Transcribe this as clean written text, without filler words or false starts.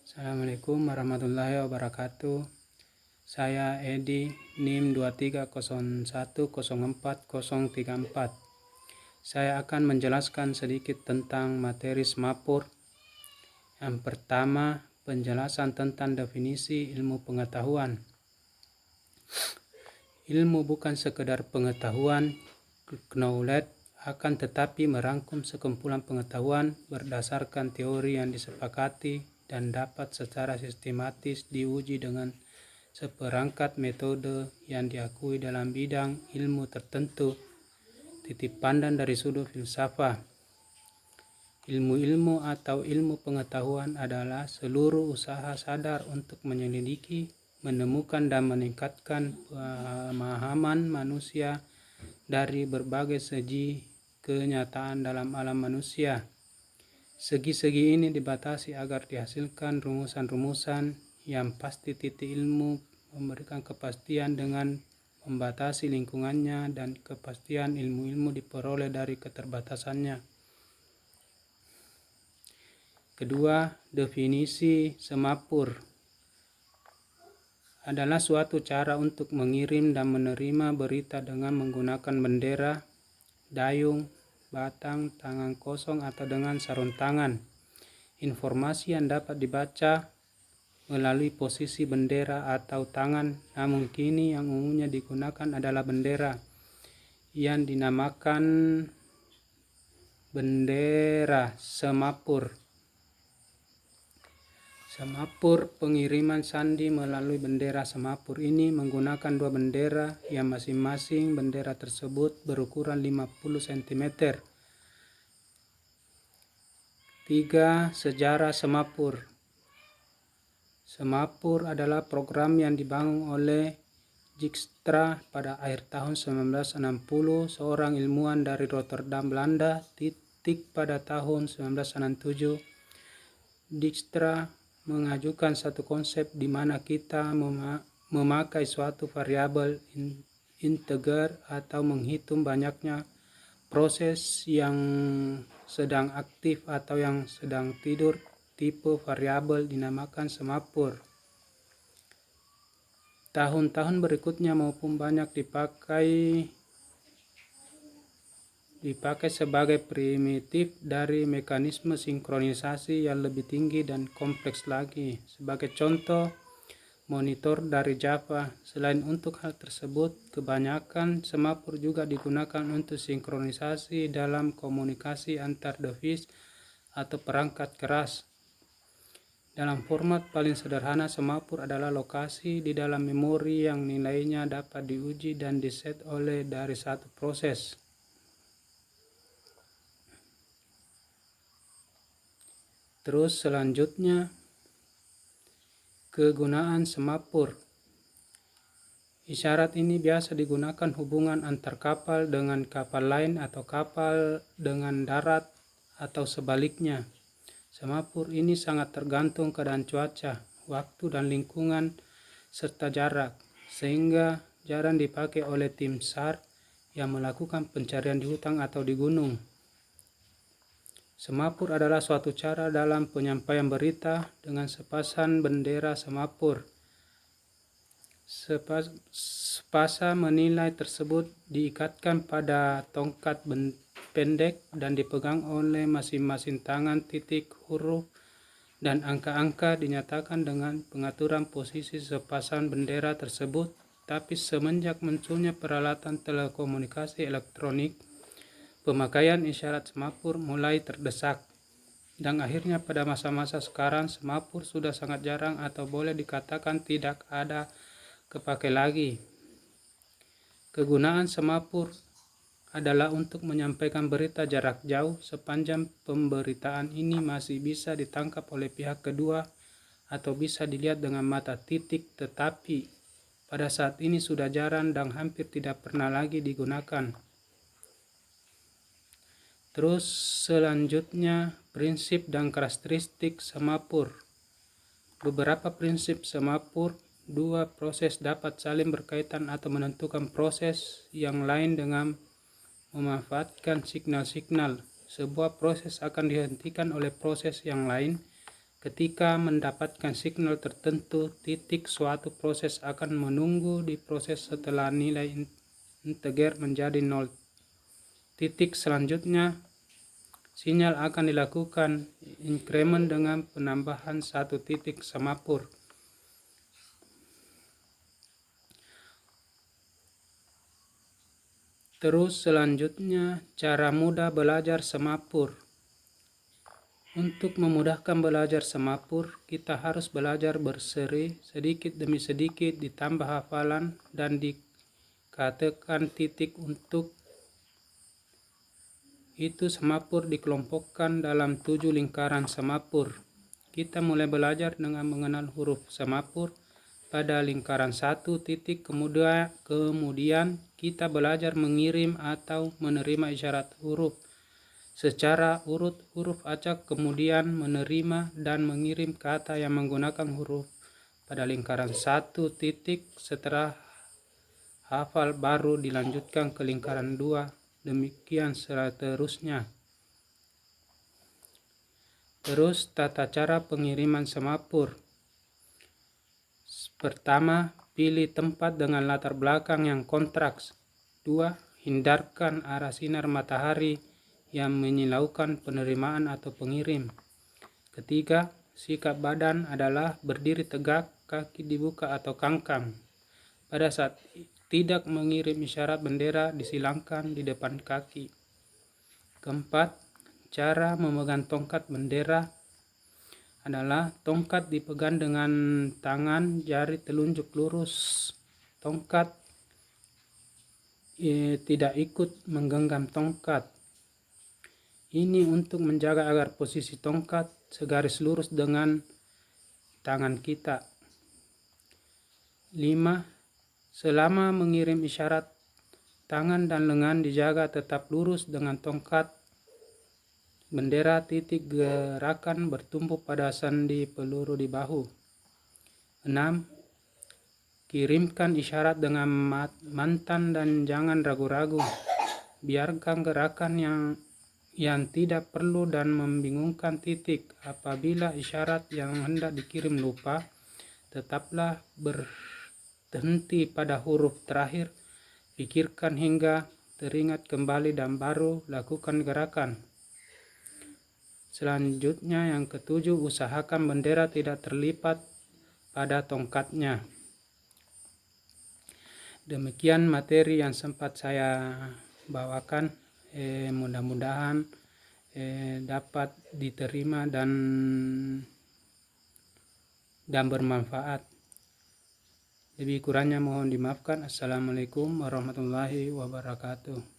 Assalamualaikum warahmatullahi wabarakatuh. Saya Edi, NIM 230104034. Saya akan menjelaskan sedikit tentang materi semapur. Yang pertama, penjelasan tentang definisi ilmu pengetahuan. Ilmu bukan sekedar pengetahuan, knowledge, akan tetapi merangkum sekumpulan pengetahuan berdasarkan teori yang disepakati dan dapat secara sistematis diuji dengan seperangkat metode yang diakui dalam bidang ilmu tertentu. Titik pandang dari sudut filsafat. Ilmu-ilmu atau ilmu pengetahuan adalah seluruh usaha sadar untuk menyelidiki, menemukan dan meningkatkan pemahaman manusia dari berbagai segi kenyataan dalam alam manusia. Segi-segi ini dibatasi agar dihasilkan rumusan-rumusan yang pasti. Titik ilmu memberikan kepastian dengan membatasi lingkungannya, dan kepastian ilmu-ilmu diperoleh dari keterbatasannya. Kedua, definisi semapur adalah suatu cara untuk mengirim dan menerima berita dengan menggunakan bendera, dayung, batang, tangan kosong, atau dengan sarung tangan. Informasi yang dapat dibaca melalui posisi bendera atau tangan, namun kini yang umumnya digunakan adalah bendera yang dinamakan bendera semapur. Semapur pengiriman sandi melalui bendera semapur ini menggunakan dua bendera yang masing-masing bendera tersebut berukuran 50 cm. 3. Sejarah semapur. Semapur adalah program yang dibangun oleh Dijkstra pada akhir tahun 1960, seorang ilmuwan dari Rotterdam, Belanda. Pada tahun 1967, Dijkstra mengajukan satu konsep di mana kita memakai suatu variabel integer atau menghitung banyaknya proses yang sedang aktif atau yang sedang tidur. Tipe variabel dinamakan semapur. Tahun-tahun berikutnya maupun banyak dipakai sebagai primitif dari mekanisme sinkronisasi yang lebih tinggi dan kompleks lagi. Sebagai contoh, monitor dari Java. Selain untuk hal tersebut, kebanyakan semapur juga digunakan untuk sinkronisasi dalam komunikasi antar device atau perangkat keras. Dalam format paling sederhana, semapur adalah lokasi di dalam memori yang nilainya dapat diuji dan diset oleh dari satu proses. Terus selanjutnya, kegunaan semapur. Isyarat ini biasa digunakan hubungan antar kapal dengan kapal lain atau kapal dengan darat atau sebaliknya. Semapur ini sangat tergantung keadaan cuaca, waktu dan lingkungan, serta jarak, sehingga jarang dipakai oleh tim SAR yang melakukan pencarian di hutan atau di gunung. Semapur adalah suatu cara dalam penyampaian berita dengan sepasang bendera semapur. Sepasang menilai tersebut diikatkan pada tongkat pendek dan dipegang oleh masing-masing tangan. Titik, huruf, dan angka-angka dinyatakan dengan pengaturan posisi sepasang bendera tersebut. Tapi semenjak munculnya peralatan telekomunikasi elektronik, pemakaian isyarat semapur mulai terdesak. Dan akhirnya pada masa-masa sekarang, semapur sudah sangat jarang atau boleh dikatakan tidak ada kepakai lagi. Kegunaan semapur adalah untuk menyampaikan berita jarak jauh sepanjang pemberitaan ini masih bisa ditangkap oleh pihak kedua atau bisa dilihat dengan mata. Tetapi pada saat ini sudah jarang dan hampir tidak pernah lagi digunakan. Terus selanjutnya, prinsip dan karakteristik semapur. Beberapa prinsip semapur. 2. Proses dapat saling berkaitan atau menentukan proses yang lain dengan memanfaatkan signal-signal. Sebuah proses akan dihentikan oleh proses yang lain Ketika mendapatkan signal tertentu, titik suatu proses akan menunggu di proses setelah nilai integer menjadi 0. Titik selanjutnya, sinyal akan dilakukan increment dengan penambahan satu titik semapur. Terus selanjutnya, cara mudah belajar semapur. Untuk memudahkan belajar semapur, kita harus belajar berseri, sedikit demi sedikit ditambah hafalan dan dikatakan titik. Untuk itu semapur dikelompokkan dalam 7 lingkaran semapur. Kita mulai belajar dengan mengenal huruf semapur pada lingkaran 1 titik, kemudian kita belajar mengirim atau menerima isyarat huruf secara urut huruf acak, kemudian menerima dan mengirim kata yang menggunakan huruf pada lingkaran 1 titik. Setelah hafal baru dilanjutkan ke lingkaran 2, demikian seterusnya. Terus tata cara pengiriman semapur. Pertama, pilih tempat dengan latar belakang yang kontraks. 2. Hindarkan arah sinar matahari yang menyilaukan penerimaan atau pengirim. Ketiga, sikap badan adalah berdiri tegak, kaki dibuka atau kangkang. Pada saat tidak mengirim isyarat bendera disilangkan di depan kaki. Keempat, cara memegang tongkat bendera adalah tongkat dipegang dengan tangan jari telunjuk lurus. Tongkat tidak ikut menggenggam tongkat. Ini untuk menjaga agar posisi tongkat segaris lurus dengan tangan kita. 5. Selama mengirim isyarat, tangan dan lengan dijaga tetap lurus dengan tongkat bendera. Titik gerakan bertumpu pada sandi peluru di bahu. 6. Kirimkan isyarat dengan mantan dan jangan ragu-ragu. Biarkan gerakan yang tidak perlu dan membingungkan titik. Apabila isyarat yang hendak dikirim lupa, tetaplah berhenti pada huruf terakhir. Pikirkan hingga teringat kembali dan baru lakukan gerakan. Selanjutnya yang ketujuh, usahakan bendera tidak terlipat pada tongkatnya. Demikian materi yang sempat saya bawakan. Mudah-mudahan dapat diterima dan bermanfaat. Lebih kurangnya mohon dimaafkan. Assalamualaikum warahmatullahi wabarakatuh.